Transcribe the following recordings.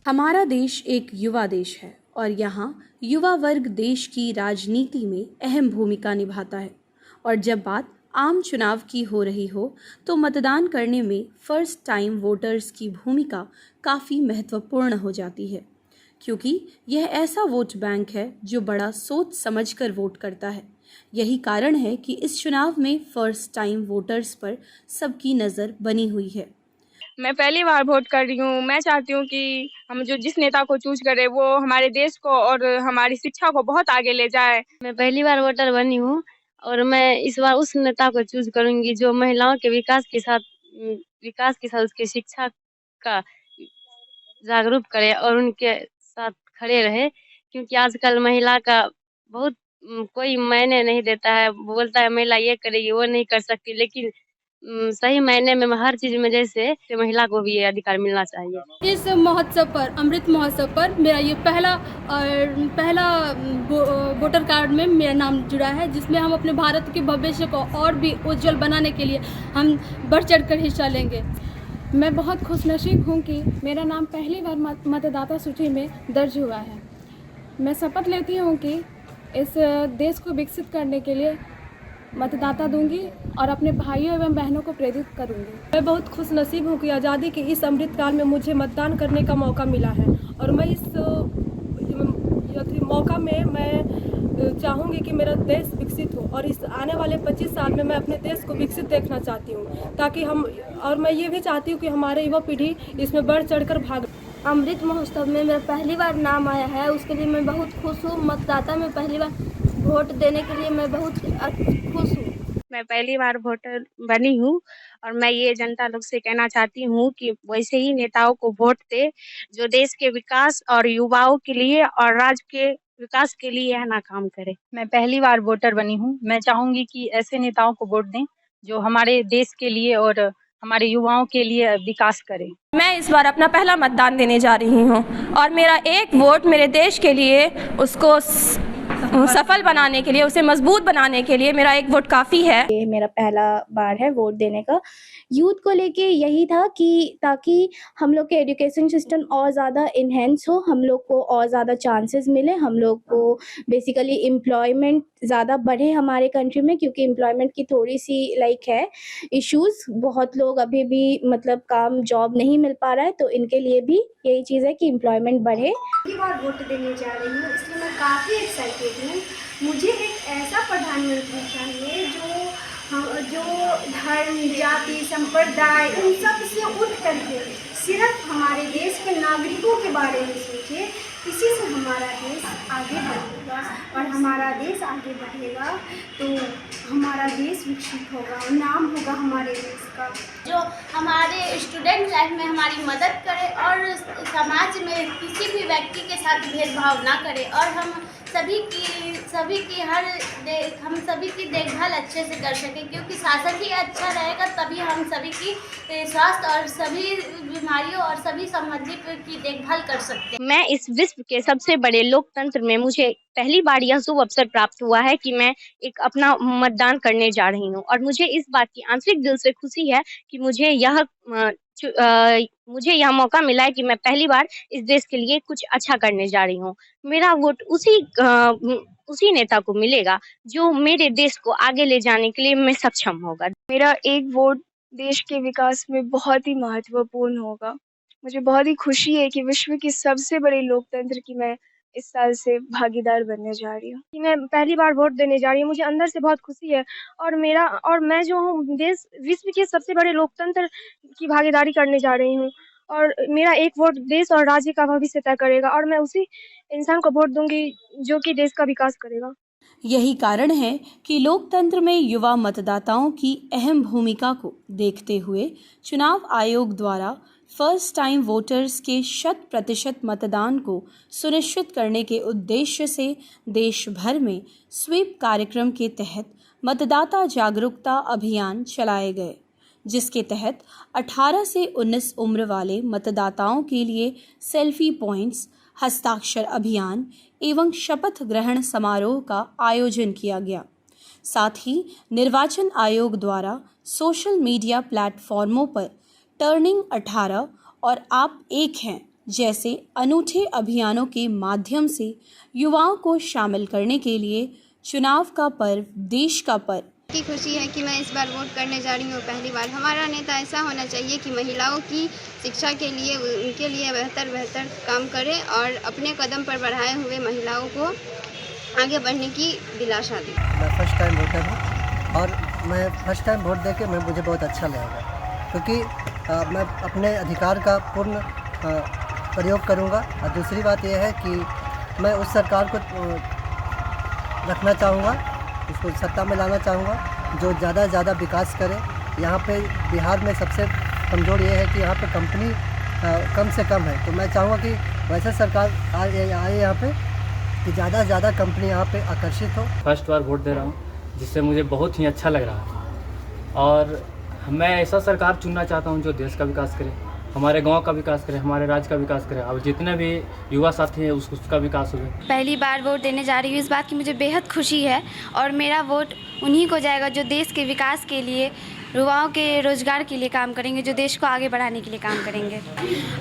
हमारा देश एक युवा देश है और यहाँ युवा वर्ग देश की राजनीति में अहम भूमिका निभाता है। और जब बात आम चुनाव की हो रही हो तो मतदान करने में फर्स्ट टाइम वोटर्स की भूमिका काफ़ी महत्वपूर्ण हो जाती है, क्योंकि यह ऐसा वोट बैंक है जो बड़ा सोच समझकर वोट करता है। यही कारण है कि इस चुनाव में फर्स्ट टाइम वोटर्स पर सबकी नज़र बनी हुई है। मैं पहली बार वोट कर रही हूँ। मैं चाहती हूँ कि हम जिस नेता को चूज करें वो हमारे देश को और हमारी शिक्षा को बहुत आगे ले जाए। मैं पहली बार वोटर बनी हूँ और मैं इस बार उस नेता को चूज करूंगी जो महिलाओं के विकास के साथ उसकी शिक्षा का जागरूक करे और उनके साथ खड़े रहे, क्योंकि आजकल महिला का बहुत कोई मायने नहीं देता है। बोलता है महिला ये करेगी वो नहीं कर सकती, लेकिन सही मायने में हर चीज में जैसे महिला को भी ये अधिकार मिलना चाहिए। इस महोत्सव पर, अमृत महोत्सव पर मेरा ये पहला वोटर कार्ड में मेरा नाम जुड़ा है, जिसमें हम अपने भारत के भविष्य को और भी उज्जवल बनाने के लिए हम बढ़ चढ़कर हिस्सा लेंगे। मैं बहुत खुशनसीब हूँ कि मेरा नाम पहली बार मतदाता सूची में दर्ज हुआ है। मैं शपथ लेती हूँ कि इस देश को विकसित करने के लिए मतदाता दूंगी और अपने भाइयों एवं बहनों को प्रेरित करूंगी। मैं बहुत खुशनसीब हूँ कि आज़ादी के इस अमृतकाल में मुझे मतदान करने का मौका मिला है और मैं इस मौका में मैं चाहूँगी कि मेरा देश विकसित हो और इस आने वाले 25 साल में मैं अपने देश को विकसित देखना चाहती हूँ, ताकि मैं ये भी चाहती हूँ कि हमारे युवा पीढ़ी इसमें बढ़ चढ़कर भाग। अमृत महोत्सव में मेरा पहली बार नाम आया है, उसके लिए मैं बहुत खुश हूँ। मतदाता में पहली बार वोट देने के लिए मैं बहुत खुश हूँ। मैं पहली बार वोटर बनी हूँ और मैं ये जनता लोग से कहना चाहती हूँ कि वैसे ही नेताओं को वोट दे जो देश के विकास और युवाओं के लिए और राज्य के विकास के लिए है ना काम करे। मैं पहली बार वोटर बनी हूँ। मैं चाहूंगी कि ऐसे नेताओं को वोट दें जो हमारे देश के लिए और हमारे युवाओं के लिए विकास करें। मैं इस बार अपना पहला मतदान देने जा रही हूँ और मेरा एक वोट मेरे देश के लिए, उसको सफल बनाने के लिए, उसे मजबूत बनाने के लिए मेरा एक वोट काफ़ी है। ये मेरा पहला बार है वोट देने का। यूथ को लेके यही था कि ताकि हम लोग के एजुकेशन सिस्टम और ज़्यादा इन्हेंस हो, हम लोग को और ज़्यादा चांसेस मिले, हम लोग को बेसिकली एम्प्लॉयमेंट ज़्यादा बढ़े हमारे कंट्री में, क्योंकि एम्प्लॉयमेंट की थोड़ी सी है इश्यूज़। बहुत लोग अभी भी मतलब काम जॉब नहीं मिल पा रहा है, तो इनके लिए भी यही चीज़ है कि एम्प्लॉयमेंट बढ़े। पहली बार वोट देने जा रही हूँ, इसलिए मैं काफ़ी एक्साइटेड हूँ। मुझे एक ऐसा प्रधानमंत्री चाहिए जो धर्म, जाति, संप्रदाय इन सब से उठ करके सिर्फ हमारे देश के नागरिकों के बारे में सोचे। इसी से हमारा देश आगे बढ़ेगा और हमारा देश आगे बढ़ेगा तो हमारा देश विकसित होगा, नाम होगा हमारे देश का। जो हमारे स्टूडेंट लाइफ में हमारी मदद करे और समाज में किसी भी व्यक्ति के साथ भेदभाव ना करे और हम सभी की देखभाल अच्छे से कर सकें, क्योंकि शासन ही अच्छा रहेगा तभी हम सभी की स्वास्थ्य और सभी बीमारियों और सभी संबंधित की देखभाल कर सकते हैं। मैं इस विश्व के सबसे बड़े लोकतंत्र में मुझे पहली बार यह शुभ अवसर प्राप्त हुआ है कि मैं एक अपना मतदान करने जा रही हूँ और मुझे इस बात की आंतरिक दिल से खुशी है कि मुझे यह मौका मिला है कि मैं पहली बार इस देश के लिए कुछ अच्छा करने जा रही हूँ। मेरा वोट उसी नेता को मिलेगा जो मेरे देश को आगे ले जाने के लिए मैं सक्षम होगा। मेरा एक वोट देश के विकास में बहुत ही महत्वपूर्ण होगा। मुझे बहुत ही खुशी है कि विश्व की सबसे बड़े लोकतंत्र की मैं इस साल से भागीदार बनने जा रही हूँ। मैं पहली बार वोट देने जा रही हूँ, मुझे अंदर से बहुत खुशी है और मैं जो हूँ विश्व के सबसे बड़े लोकतंत्र की भागीदारी करने जा रही हूँ और मेरा एक वोट देश और राज्य का भविष्य तय करेगा और मैं उसी इंसान को वोट दूंगी जो कि देश का विकास करेगा। यही कारण है कि लोकतंत्र में युवा मतदाताओं की अहम भूमिका को देखते हुए चुनाव आयोग द्वारा फर्स्ट टाइम वोटर्स के 100% मतदान को सुनिश्चित करने के उद्देश्य से देश भर में स्वीप कार्यक्रम के तहत मतदाता जागरूकता अभियान चलाए गए, जिसके तहत 18 से 19 उम्र वाले मतदाताओं के लिए सेल्फी पॉइंट्स, हस्ताक्षर अभियान एवं शपथ ग्रहण समारोह का आयोजन किया गया। साथ ही निर्वाचन आयोग द्वारा सोशल मीडिया प्लेटफॉर्मों पर टर्निंग 18 और आप एक हैं जैसे अनूठे अभियानों के माध्यम से युवाओं को शामिल करने के लिए चुनाव का पर्व देश का पर्व की खुशी है कि मैं इस बार वोट करने जा रही हूँ पहली बार। हमारा नेता ऐसा होना चाहिए कि महिलाओं की शिक्षा के लिए उनके लिए बेहतर काम करे और अपने कदम पर बढ़ाए हुए महिलाओं को आगे बढ़ने की दिलासा दी। मैं फर्स्ट टाइम वोटर हूँ और मैं फर्स्ट टाइम वोट देके मुझे बहुत अच्छा लगेगा, क्योंकि मैं अपने अधिकार का पूर्ण प्रयोग करूँगा। और दूसरी बात यह है कि मैं उस सरकार को रखना चाहूँगा, उसको सत्ता में लाना चाहूँगा जो ज़्यादा से ज़्यादा विकास करे। यहाँ पे बिहार में सबसे कमज़ोर ये है कि यहाँ पे कंपनी कम से कम है, तो मैं चाहूँगा कि वैसे सरकार आए यहाँ पे कि ज़्यादा से ज़्यादा कंपनी यहाँ पे आकर्षित हो। फर्स्ट बार वोट दे रहा हूँ, जिससे मुझे बहुत ही अच्छा लग रहा है और मैं ऐसा सरकार चुनना चाहता हूँ जो देश का विकास करे, हमारे गांव का विकास करे, हमारे राज्य का विकास करे और जितने भी युवा साथी हैं उसका विकास हो। पहली बार वोट देने जा रही हूँ, इस बात की मुझे बेहद खुशी है और मेरा वोट उन्हीं को जाएगा जो देश के विकास के लिए, युवाओं के रोजगार के लिए काम करेंगे, जो देश को आगे बढ़ाने के लिए काम करेंगे।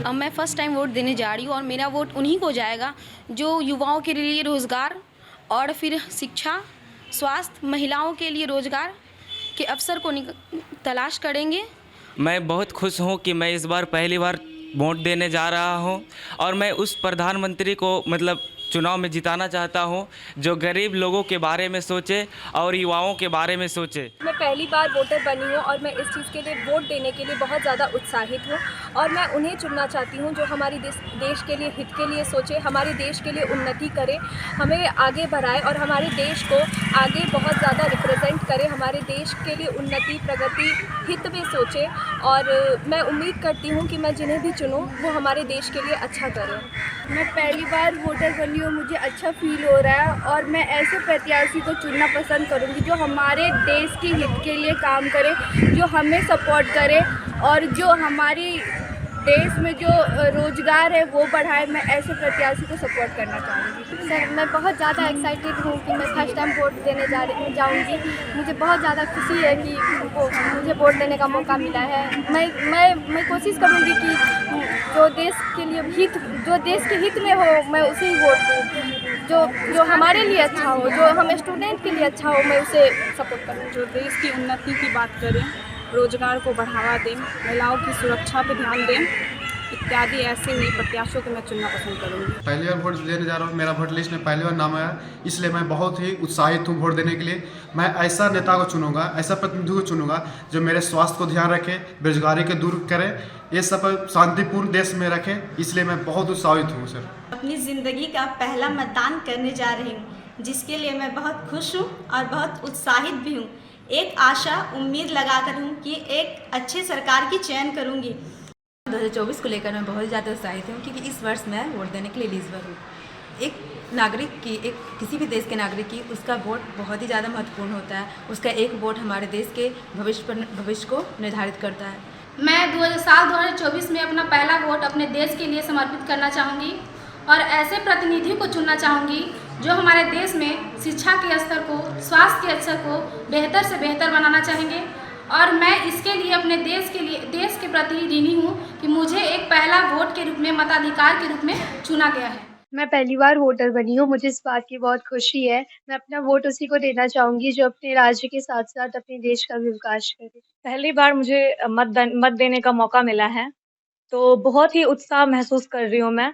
अब मैं फ़र्स्ट टाइम वोट देने जा रही हूँ और मेरा वोट उन्हीं को जाएगा जो युवाओं के लिए रोज़गार और फिर शिक्षा, स्वास्थ्य, महिलाओं के लिए रोज़गार के अवसर को तलाश करेंगे। मैं बहुत खुश हूँ कि मैं इस बार पहली बार वोट देने जा रहा हूँ और मैं उस प्रधानमंत्री को चुनाव में जिताना चाहता हूँ जो गरीब लोगों के बारे में सोचे और युवाओं के बारे में सोचे। मैं पहली बार वोटर बनी हूँ और मैं इस चीज़ के लिए वोट देने के लिए बहुत ज़्यादा उत्साहित हूँ और मैं उन्हें चुनना चाहती हूँ जो हमारी देश के लिए, हित के लिए सोचे, हमारे देश के लिए उन्नति करे, हमें आगे बढ़ाए और हमारे देश को आगे बहुत ज़्यादा रिप्रेजेंट करे, हमारे देश के लिए उन्नति, प्रगति, हित में सोचे। और मैं उम्मीद करती हूँ कि मैं जिन्हें भी चुनूँ वो हमारे देश के लिए अच्छा करें। मैं पहली बार वोटर बनी हूँ, मुझे अच्छा फील हो रहा है और मैं ऐसे प्रत्याशी को चुनना पसंद करूँगी जो हमारे देश के हित के लिए काम करे, जो हमें सपोर्ट करे और जो हमारी देश में जो रोज़गार है वो बढ़ाए। मैं ऐसे प्रत्याशी को सपोर्ट करना चाहूँगी। सर, मैं बहुत ज़्यादा एक्साइटेड हूँ कि मैं फर्स्ट टाइम वोट देने जाऊँगी। मुझे बहुत ज़्यादा खुशी है कि मुझे वोट देने का मौका मिला है। मैं कोशिश करूँगी कि जो देश के लिए हित, जो देश के हित में हो, मैं उसे ही वोट दूँ। जो हमारे लिए अच्छा हो, जो हम स्टूडेंट के लिए अच्छा हो, मैं उसे सपोर्ट करूँ। जो देश की उन्नति की बात करें, रोजगार को बढ़ावा दें, महिलाओं की सुरक्षा पर ध्यान दें, इत्यादि ऐसे ही प्रत्याशियों को मैं चुनना पसंद करूँगी। पहली बार वोट देने जा रहा हूँ, मेरा वोट लिस्ट में पहली बार नाम आया, इसलिए मैं बहुत ही उत्साहित हूँ वोट देने के लिए। मैं ऐसा नेता को चुनूंगा, ऐसा प्रतिनिधि को चुनूंगा जो मेरे स्वास्थ्य को ध्यान रखे, बेरोजगारी को दूर करे, ये सब शांतिपूर्ण देश में रखे, इसलिए मैं बहुत उत्साहित हूँ। सर, अपनी ज़िंदगी का पहला मतदान करने जा रही हूँ, जिसके लिए मैं बहुत खुश हूँ और बहुत उत्साहित भी हूँ। एक आशा उम्मीद लगाकर हूँ कि एक अच्छे सरकार की चयन करूँगी। 2024 को लेकर मैं बहुत ज़्यादा उत्साहित हूँ क्योंकि इस वर्ष मैं वोट देने के लिए एलिजिबल हूँ। एक नागरिक की, किसी भी देश के नागरिक की, उसका वोट बहुत ही ज़्यादा महत्वपूर्ण होता है। उसका एक वोट हमारे देश के भविष्य को निर्धारित करता है। मैं साल 2024 में अपना पहला वोट अपने देश के लिए समर्पित करना चाहूँगी और ऐसे प्रतिनिधि को चुनना चाहूँगी जो हमारे देश में शिक्षा के स्तर को, स्वास्थ्य के स्तर को बेहतर से बेहतर बनाना चाहेंगे। और मैं इसके लिए अपने देश के प्रति ऋणी हूँ कि मुझे एक पहला वोट के रूप में, मताधिकार के रूप में चुना गया है। मैं पहली बार वोटर बनी हूँ, मुझे इस बात की बहुत खुशी है। मैं अपना वोट उसी को देना चाहूँगी जो अपने राज्य के साथ साथ अपने देश का भी विकास करे। पहली बार मुझे मत देने का मौका मिला है, तो बहुत ही उत्साह महसूस कर रही हूँ मैं।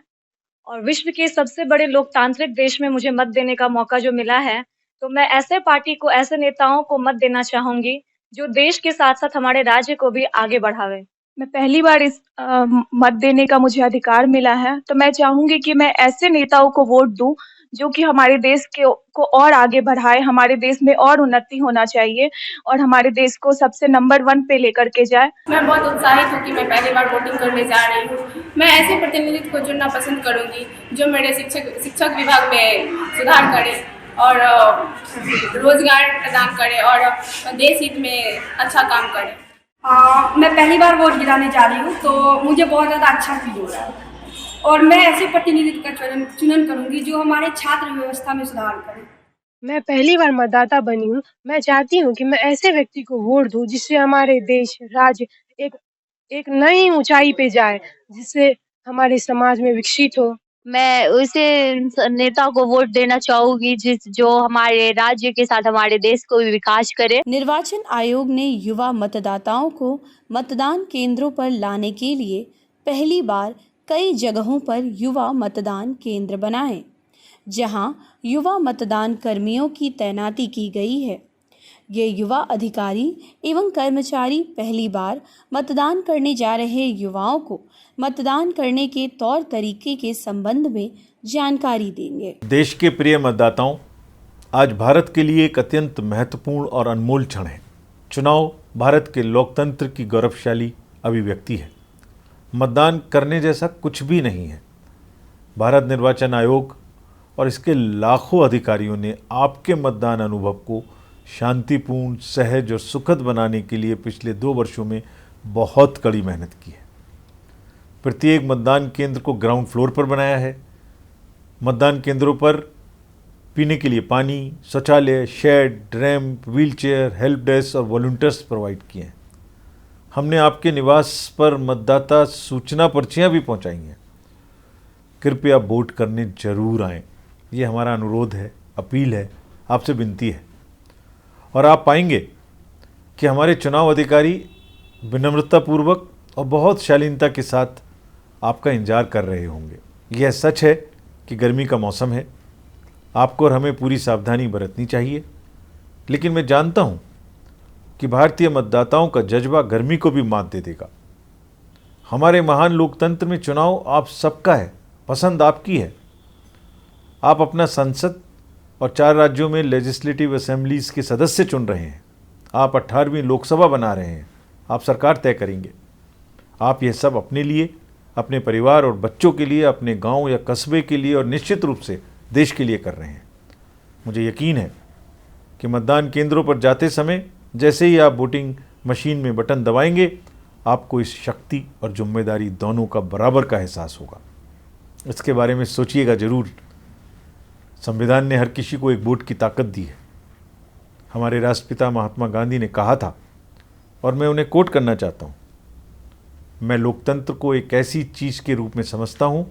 और विश्व के सबसे बड़े लोकतांत्रिक देश में मुझे मत देने का मौका जो मिला है, तो मैं ऐसे पार्टी को, ऐसे नेताओं को मत देना चाहूँगी जो देश के साथ साथ हमारे राज्य को भी आगे बढ़ावे। मैं पहली बार इस मत देने का मुझे अधिकार मिला है, तो मैं चाहूँगी कि मैं ऐसे नेताओं को वोट दूं जो कि हमारे देश को और आगे बढ़ाए, हमारे देश में और उन्नति होना चाहिए और हमारे देश को सबसे नंबर 1 पे लेकर के जाए। मैं बहुत उत्साहित हूँ कि मैं पहली बार वोटिंग करने जा रही हूँ। मैं ऐसे प्रतिनिधित्व को चुनना पसंद करूँगी जो मेरे शिक्षक विभाग में सुधार करे और रोजगार प्रदान करे और देश हित में अच्छा काम करे। मैं पहली बार वोट गिराने जा रही हूँ, तो मुझे बहुत ज़्यादा अच्छा फील हो रहा है और मैं ऐसे प्रतिनिधित्व का चुनाव करूँगी जो हमारे छात्र व्यवस्था में सुधार करे। मैं पहली बार मतदाता बनी हूँ। मैं चाहती हूँ कि मैं ऐसे व्यक्ति को वोट दूँ जिससे हमारे देश, राज्य एक नई ऊंचाई पे जाए, जिससे हमारे समाज में विकसित हो। मैं उसे नेता को वोट देना चाहूंगी जो हमारे राज्य के साथ हमारे देश को भी विकास करे। निर्वाचन आयोग ने युवा मतदाताओं को मतदान केंद्रों पर लाने के लिए पहली बार कई जगहों पर युवा मतदान केंद्र बनाए, जहां युवा मतदान कर्मियों की तैनाती की गई है। ये युवा अधिकारी एवं कर्मचारी पहली बार मतदान करने जा रहे युवाओं को मतदान करने के तौर तरीके के संबंध में जानकारी देंगे। देश के प्रिय मतदाताओं, आज भारत के लिए एक अत्यंत महत्वपूर्ण और अनमोल क्षण है। चुनाव भारत के लोकतंत्र की गौरवशाली अभिव्यक्ति है। मतदान करने जैसा कुछ भी नहीं है। भारत निर्वाचन आयोग और इसके लाखों अधिकारियों ने आपके मतदान अनुभव को शांतिपूर्ण, सहज और सुखद बनाने के लिए पिछले 2 वर्षों में बहुत कड़ी मेहनत की है। प्रत्येक मतदान केंद्र को ग्राउंड फ्लोर पर बनाया है। मतदान केंद्रों पर पीने के लिए पानी, शौचालय, shed, ramp, wheelchair, help desk और वॉलंटियर्स प्रोवाइड किए हैं। हमने आपके निवास पर मतदाता सूचना पर्चियां भी पहुंचाई हैं। कृपया वोट करने जरूर आएं। ये हमारा अनुरोध है, अपील है, आपसे विनती है। और आप पाएंगे कि हमारे चुनाव अधिकारी विनम्रतापूर्वक और बहुत शालीनता के साथ आपका इंतजार कर रहे होंगे। यह सच है कि गर्मी का मौसम है, आपको और हमें पूरी सावधानी बरतनी चाहिए, लेकिन मैं जानता हूं कि भारतीय मतदाताओं का जज्बा गर्मी को भी मात दे देगा। हमारे महान लोकतंत्र में चुनाव आप सबका है, पसंद आपकी है। आप अपना संसद और 4 राज्यों में लेजिस्लेटिव असेंबलीज के सदस्य चुन रहे हैं। आप 18वीं लोकसभा बना रहे हैं। आप सरकार तय करेंगे। आप यह सब अपने लिए, अपने परिवार और बच्चों के लिए, अपने गांव या कस्बे के लिए और निश्चित रूप से देश के लिए कर रहे हैं। मुझे यकीन है कि मतदान केंद्रों पर जाते समय जैसे ही आप वोटिंग मशीन में बटन दबाएंगे, आपको इस शक्ति और जिम्मेदारी दोनों का बराबर का एहसास होगा। इसके बारे में सोचिएगा ज़रूर। संविधान ने हर किसी को एक वोट की ताकत दी है। हमारे राष्ट्रपिता महात्मा गांधी ने कहा था, और मैं उन्हें कोट करना चाहता हूँ, मैं लोकतंत्र को एक ऐसी चीज़ के रूप में समझता हूँ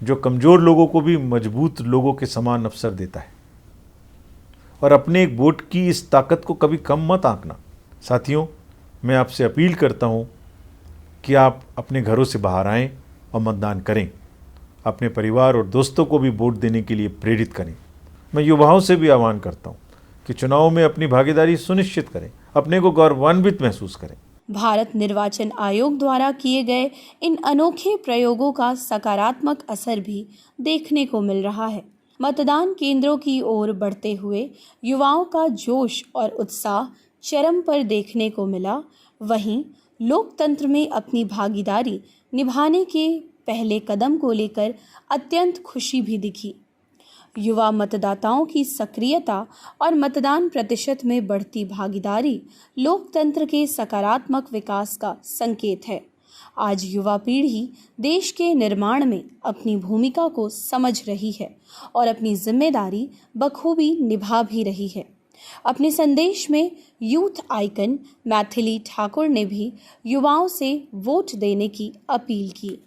जो कमज़ोर लोगों को भी मजबूत लोगों के समान अवसर देता है। और अपने एक वोट की इस ताकत को कभी कम मत आंकना। साथियों, मैं आपसे अपील करता हूँ कि आप अपने घरों से बाहर आएँ और मतदान करें। अपने परिवार और दोस्तों को भी वोट देने के लिए प्रेरित करें। मैं युवाओं से भी आह्वान करता हूं कि चुनाव में अपनी भागीदारी सुनिश्चित करें, अपने को गौरवान्वित महसूस करें। भारत निर्वाचन आयोग द्वारा किए गए इन अनोखे प्रयोगों का सकारात्मक असर भी देखने को मिल रहा है। मतदान केंद्रों की ओर बढ़ते हुए युवाओं का जोश और उत्साह चरम पर देखने को मिला। वहीं लोकतंत्र में अपनी भागीदारी निभाने के पहले कदम को लेकर अत्यंत खुशी भी दिखी। युवा मतदाताओं की सक्रियता और मतदान प्रतिशत में बढ़ती भागीदारी लोकतंत्र के सकारात्मक विकास का संकेत है। आज युवा पीढ़ी देश के निर्माण में अपनी भूमिका को समझ रही है और अपनी जिम्मेदारी बखूबी निभा भी रही है। अपने संदेश में यूथ आइकन मैथिली ठाकुर ने भी युवाओं से वोट देने की अपील की।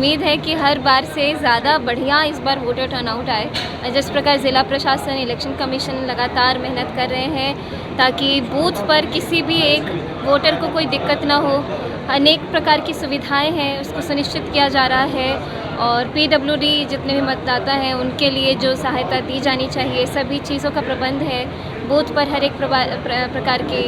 उम्मीद है कि हर बार से ज़्यादा बढ़िया इस बार वोटर टर्नआउट आए। जिस प्रकार ज़िला प्रशासन, इलेक्शन कमीशन लगातार मेहनत कर रहे हैं ताकि बूथ पर किसी भी एक वोटर को कोई दिक्कत ना हो, अनेक प्रकार की सुविधाएं हैं उसको सुनिश्चित किया जा रहा है। और PWD जितने भी मतदाता हैं उनके लिए जो सहायता दी जानी चाहिए, सभी चीज़ों का प्रबंध है। बूथ पर हर एक प्रकार की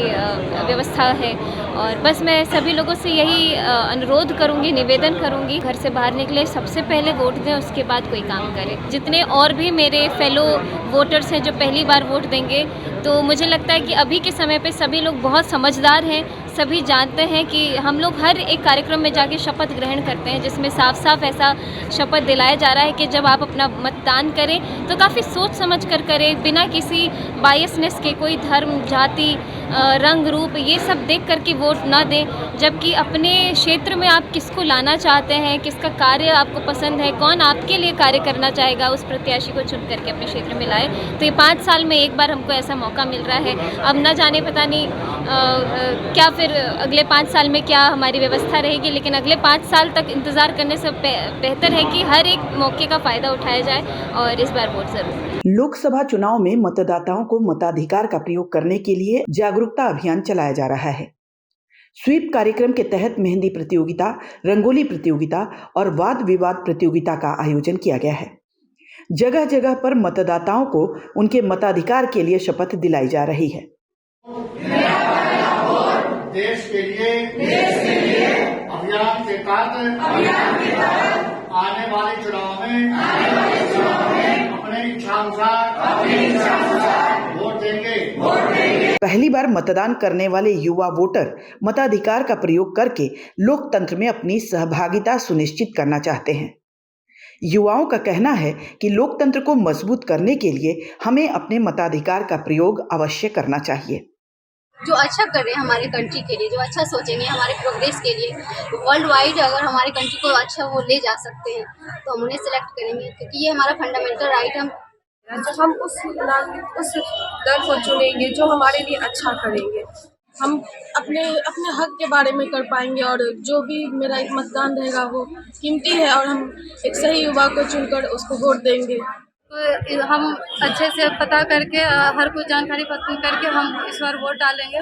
व्यवस्था है। और बस मैं सभी लोगों से यही अनुरोध करूंगी, निवेदन करूंगी, घर से बाहर निकले सबसे पहले वोट दें, उसके बाद कोई काम करें। जितने और भी मेरे फेलो वोटर्स हैं जो पहली बार वोट देंगे, तो मुझे लगता है कि अभी के समय पे सभी लोग बहुत समझदार हैं, सभी जानते हैं कि हम लोग हर एक कार्यक्रम में जाके शपथ ग्रहण करते हैं जिसमें साफ साफ ऐसा शपथ दिलाया जा रहा है कि जब आप अपना मतदान करें तो काफ़ी सोच समझ कर करें, बिना किसी बायसनेस के, कोई धर्म, जाति, रंग, रूप ये सब देख कर के वोट ना दें। जबकि अपने क्षेत्र में आप किसको लाना चाहते हैं, किसका कार्य आपको पसंद है, कौन आपके लिए कार्य करना चाहेगा, उस प्रत्याशी को चुन करके अपने क्षेत्र में लाए। तो ये 5 साल में एक बार हमको ऐसा मौका मिल रहा है। अब ना जाने पता नहीं क्या फिर अगले 5 साल में क्या हमारी व्यवस्था रहेगी, लेकिन अगले 5 साल तक इंतज़ार करने से बेहतर है कि हर एक मौके का फ़ायदा उठाया जाए और इस बार वोट ज़रूर। लोकसभा चुनाव में मतदाताओं को मताधिकार का प्रयोग करने के लिए जागरूकता अभियान चलाया जा रहा है। स्वीप कार्यक्रम के तहत मेहंदी प्रतियोगिता, रंगोली प्रतियोगिता और वाद विवाद प्रतियोगिता का आयोजन किया गया है। जगह जगह पर मतदाताओं को उनके मताधिकार के लिए शपथ दिलाई जा रही है। देश के लिए अभियान के तहत आने वाले चुनाव में अपने इच्छानुसार वोट देंगे। पहली बार मतदान करने वाले युवा वोटर मताधिकार का प्रयोग करके लोकतंत्र में अपनी सहभागिता सुनिश्चित करना चाहते हैं। युवाओं का कहना है कि लोकतंत्र को मजबूत करने के लिए हमें अपने मताधिकार का प्रयोग अवश्य करना चाहिए। जो अच्छा कर रहे हैं हमारे कंट्री के लिए, जो अच्छा सोचेंगे हमारे प्रोग्रेस के लिए, वर्ल्ड वाइड अगर हमारे कंट्री को अच्छा वो ले जा सकते हैं तो हम उन्हें सिलेक्ट करेंगे, क्योंकि ये हमारा फंडामेंटल राइट है। हम उस दल को चुनेंगे जो हमारे लिए अच्छा करेंगे। हम अपने हक के बारे में कर पाएंगे और जो भी मेरा एक मतदान रहेगा वो कीमती है और हम एक सही युवा को चुनकर उसको वोट देंगे। तो हम अच्छे से पता करके हर कोई जानकारी पता करके हम इस बार वोट डालेंगे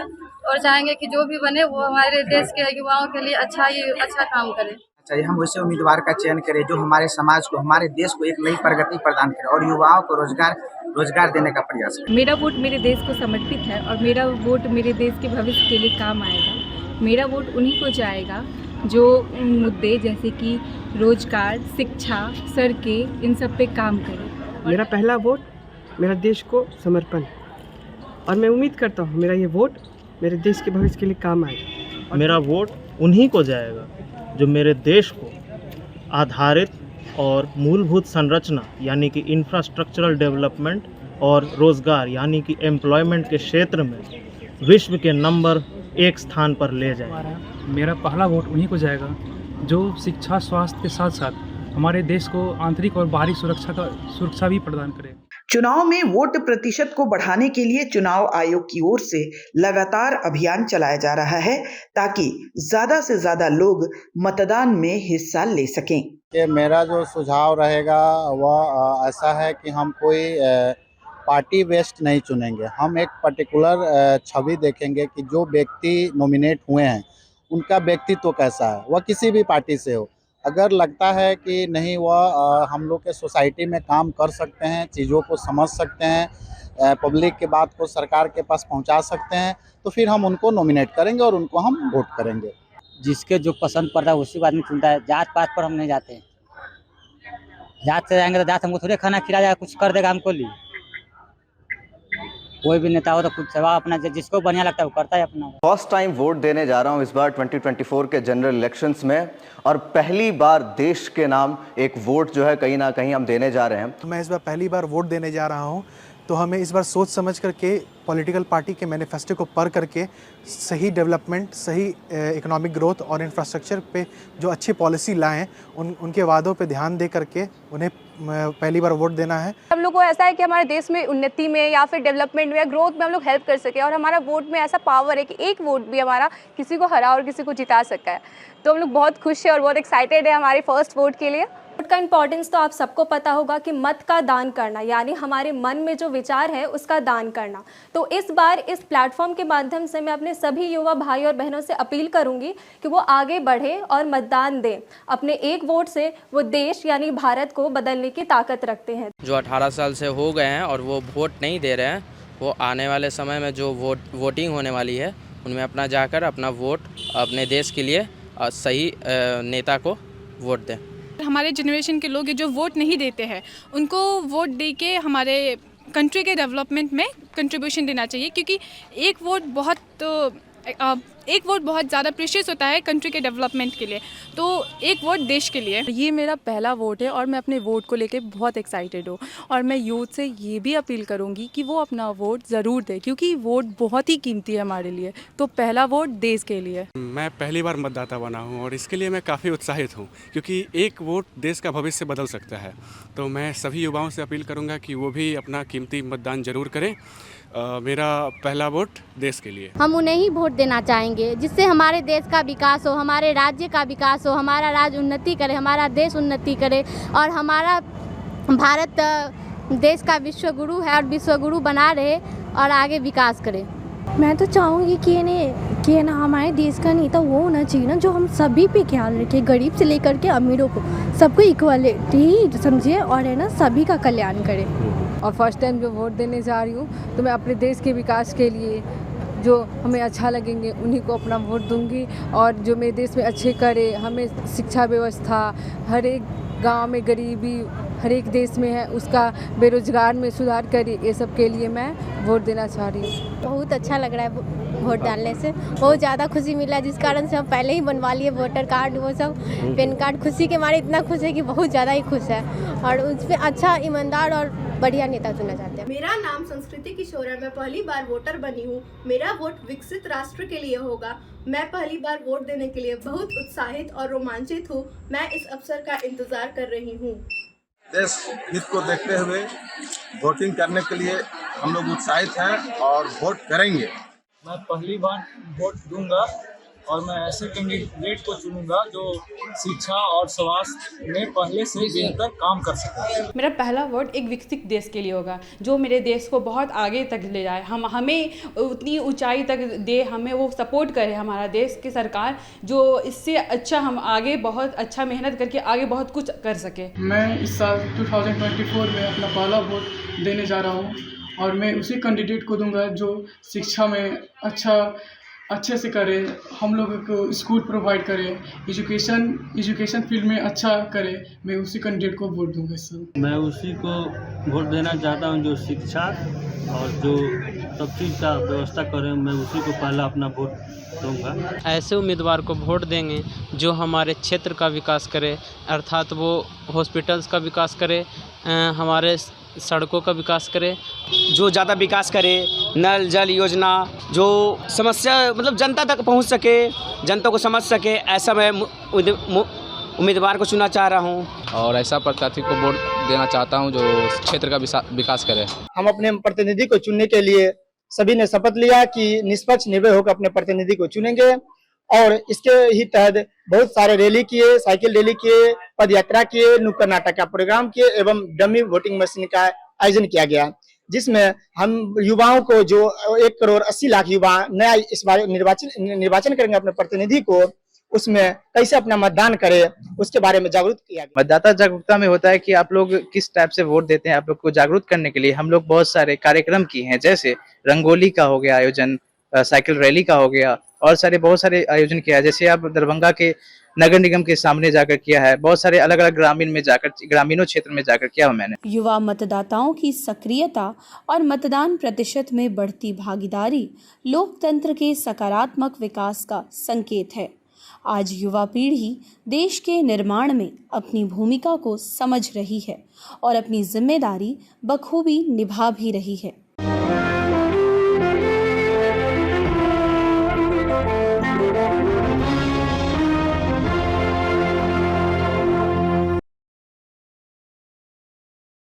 और चाहेंगे कि जो भी बने वो हमारे देश के युवाओं के लिए अच्छा काम करे। चाहिए हम वैसे उम्मीदवार का चयन करें जो हमारे समाज को, हमारे देश को एक नई प्रगति प्रदान करे और युवाओं को रोजगार देने का प्रयास करे। मेरा वोट मेरे देश को समर्पित है और मेरा वोट मेरे देश के भविष्य के लिए काम आएगा। मेरा वोट उन्हीं को जाएगा जो मुद्दे जैसे कि रोजगार, शिक्षा, सड़कें, इन सब पे काम करे। मेरा पहला वोट मेरा देश को समर्पण और मैं उम्मीद करता हूँ मेरा ये वोट मेरे देश के भविष्य के लिए काम आएगा। मेरा वोट उन्हीं को जाएगा जो मेरे देश को आधारित और मूलभूत संरचना यानी कि इंफ्रास्ट्रक्चरल डेवलपमेंट और रोज़गार यानी कि एम्प्लॉयमेंट के क्षेत्र में विश्व के नंबर 1 स्थान पर ले जाए। मेरा पहला वोट उन्हीं को जाएगा जो शिक्षा, स्वास्थ्य के साथ साथ हमारे देश को आंतरिक और बाहरी सुरक्षा भी प्रदान करे। चुनाव में वोट प्रतिशत को बढ़ाने के लिए चुनाव आयोग की ओर से लगातार अभियान चलाया जा रहा है ताकि ज्यादा से ज्यादा लोग मतदान में हिस्सा ले सकें। कि मेरा जो सुझाव रहेगा वह ऐसा है कि हम कोई पार्टी बेस्ड नहीं चुनेंगे। हम एक पर्टिकुलर छवि देखेंगे कि जो व्यक्ति नॉमिनेट हुए हैं उनका व्यक्तित्व कैसा है, वह किसी भी पार्टी से हो। अगर लगता है कि नहीं वह हम लोग के सोसाइटी में काम कर सकते हैं, चीज़ों को समझ सकते हैं, पब्लिक के बात को सरकार के पास पहुंचा सकते हैं, तो फिर हम उनको नॉमिनेट करेंगे और उनको हम वोट करेंगे। जिसके जो पसंद पड़ता है उसी को आदमी चुनता है। जात पात पर हम नहीं जाते। जात से जाएंगे तो जात हमको थोड़े खाना खिला जाएगा, कुछ कर देगा हमको लिए। कोई भी नेता हो तो कुछ सेवा अपना जिसको बढ़िया लगता है वो करता है अपना। फर्स्ट टाइम वोट देने जा रहा हूं इस बार 2024 के जनरल इलेक्शंस में और पहली बार देश के नाम एक वोट जो है कहीं ना कहीं हम देने जा रहे हैं। मैं इस बार पहली बार वोट देने जा रहा हूं तो हमें इस बार सोच समझ करके पॉलिटिकल पार्टी के मैनिफेस्टो को पढ़ करके सही डेवलपमेंट, सही इकोनॉमिक ग्रोथ और इंफ्रास्ट्रक्चर पे जो अच्छी पॉलिसी लाएं, उनके वादों पे ध्यान दे करके उन्हें पहली बार वोट देना है। हम लोग को ऐसा है कि हमारे देश में उन्नति में या फिर डेवलपमेंट में या ग्रोथ में हम लोग हेल्प कर सके, और हमारा वोट में ऐसा पावर है कि एक वोट भी हमारा किसी को हरा और किसी को जिता सकता है। तो हम लोग बहुत खुश हैं और बहुत एक्साइटेड है हमारे फर्स्ट वोट के लिए। वोट का इम्पॉर्टेंस तो आप सबको पता होगा कि मत का दान करना, यानी हमारे मन में जो विचार है उसका दान करना। तो इस बार इस प्लेटफॉर्म के माध्यम से मैं अपने सभी युवा भाई और बहनों से अपील करूंगी कि वो आगे बढ़े और मतदान दें। अपने एक वोट से वो देश यानी भारत को बदलने की ताकत रखते हैं। जो 18 साल से हो गए हैं और वो वोट नहीं दे रहे हैं, वो आने वाले समय में जो वोटिंग होने वाली है उनमें अपना जाकर अपना वोट अपने देश के लिए सही नेता को वोट दें। हमारे जनरेशन के लोग जो वोट नहीं देते हैं उनको वोट दे के हमारे कंट्री के डेवलपमेंट में कंट्रीब्यूशन देना चाहिए, क्योंकि एक वोट बहुत ज़्यादा प्रीशियस होता है कंट्री के डेवलपमेंट के लिए। तो एक वोट देश के लिए। ये मेरा पहला वोट है और मैं अपने वोट को लेके बहुत एक्साइटेड हूँ, और मैं यूथ से ये भी अपील करूँगी कि वो अपना वोट ज़रूर दें, क्योंकि वोट बहुत ही कीमती है हमारे लिए। तो पहला वोट देश के लिए। मैं पहली बार मतदाता बना हूँ और इसके लिए मैं काफ़ी उत्साहित हूँ, क्योंकि एक वोट देश का भविष्य बदल सकता है। तो मैं सभी युवाओं से अपील करूँगा कि वो भी अपना कीमती मतदान जरूर करें। मेरा पहला वोट देश के लिए। हम उन्हें ही वोट देना चाहेंगे जिससे हमारे देश का विकास हो, हमारे राज्य का विकास हो, हमारा राज्य उन्नति करे, हमारा देश उन्नति करे, और हमारा भारत देश का विश्व गुरु है और विश्व गुरु बना रहे और आगे विकास करे। मैं तो चाहूँगी कि ना हमारे देश का नेता वो होना चाहिए ना जो हम सभी पे ख्याल रखे, गरीब से लेकर के अमीरों को, सबको इक्वलिटी समझिए और है ना सभी का कल्याण करे। और फर्स्ट टाइम जो वोट देने जा रही हूँ तो मैं अपने देश के विकास के लिए जो हमें अच्छा लगेंगे उन्हीं को अपना वोट दूंगी, और जो मेरे देश में अच्छे करे, हमें शिक्षा व्यवस्था, हर एक गांव में गरीबी हर एक देश में है उसका बेरोजगार में सुधार करे, ये सब के लिए मैं वोट देना चाह रही हूँ। बहुत अच्छा लग रहा है वोट डालने से, बहुत ज़्यादा खुशी मिला, जिस कारण से हम पहले ही बनवा लिए वोटर कार्ड, वो सब पैन कार्ड। खुशी के मारे इतना खुश है कि बहुत ज़्यादा ही खुश है, और उसमें अच्छा ईमानदार और बढ़िया नेता चुना चाहते हैं। मेरा नाम संस्कृति किशोर है, मैं पहली बार वोटर बनी हूँ। मेरा वोट विकसित राष्ट्र के लिए होगा। मैं पहली बार वोट देने के लिए बहुत उत्साहित और रोमांचित हूँ। मैं इस अवसर का इंतजार कर रही हूँ। देश हित को देखते हुए वोटिंग करने के लिए हम लोग उत्साहित हैं और वोट करेंगे। मैं पहली बार वोट दूंगा और मैं ऐसे कैंडिडेट को चुनूंगा जो शिक्षा और स्वास्थ्य में पहले से बेहतर काम कर सके। मेरा पहला वोट एक विकसित देश के लिए होगा, जो मेरे देश को बहुत आगे तक ले जाए, हमें उतनी ऊंचाई तक दे, हमें वो सपोर्ट करे हमारा देश की सरकार, जो इससे अच्छा हम आगे बहुत अच्छा मेहनत करके आगे बहुत कुछ कर सके। मैं इस साल 2024 में अपना पहला वोट देने जा रहा हूँ और मैं उसी कैंडिडेट को दूंगा जो शिक्षा में अच्छे से करे, हम लोगों को स्कूल प्रोवाइड करे, एजुकेशन फील्ड में अच्छा करे। मैं उसी कैंडिडेट को वोट दूंगा इस साल। मैं उसी को वोट देना चाहता हूं जो शिक्षा और जो सब चीज़ का व्यवस्था करे, मैं उसी को पहला अपना वोट दूंगा। ऐसे उम्मीदवार को वोट देंगे जो हमारे क्षेत्र का विकास करे, अर्थात वो हॉस्पिटल्स का विकास करे, हमारे सड़कों का विकास करे, जो ज़्यादा विकास करे, नल जल योजना, जो समस्या मतलब जनता तक पहुंच सके, जनता को समझ सके, ऐसा मैं उम्मीदवार को चुनना चाह रहा हूं। और ऐसा प्रत्याशी को वोट देना चाहता हूं जो क्षेत्र का विकास करे। हम अपने प्रतिनिधि को चुनने के लिए सभी ने शपथ लिया कि निष्पक्ष निर्भय होकर अपने प्रतिनिधि को चुनेंगे, और इसके ही तहत बहुत सारे रैली किए, साइकिल रैली किए, पद यात्रा किए, नुक्कड़ नाटक का प्रोग्राम किए एवं डमी वोटिंग मशीन का आयोजन किया गया, जिसमें हम युवाओं को, जो 1,80,00,000 युवा नया इस बार निर्वाचन करेंगे अपने प्रतिनिधि को, उसमें कैसे अपना मतदान करे उसके बारे में जागरूक किया गया। मतदाता जागरूकता में होता है कि आप लोग किस टाइप से वोट देते हैं। आप लोग को जागरूक करने के लिए हम लोग बहुत सारे कार्यक्रम किए हैं, जैसे रंगोली का हो गया आयोजन, साइकिल रैली का हो गया, और बहुत सारे आयोजन किया है। जैसे आप दरभंगा के नगर निगम के सामने जाकर किया है, बहुत सारे अलग अलग ग्रामीणों क्षेत्र में जाकर किया है मैंने। युवा मतदाताओं की सक्रियता और मतदान प्रतिशत में बढ़ती भागीदारी लोकतंत्र के सकारात्मक विकास का संकेत है। आज युवा पीढ़ी देश के निर्माण में अपनी भूमिका को समझ रही है और अपनी जिम्मेदारी बखूबी निभा भी रही है।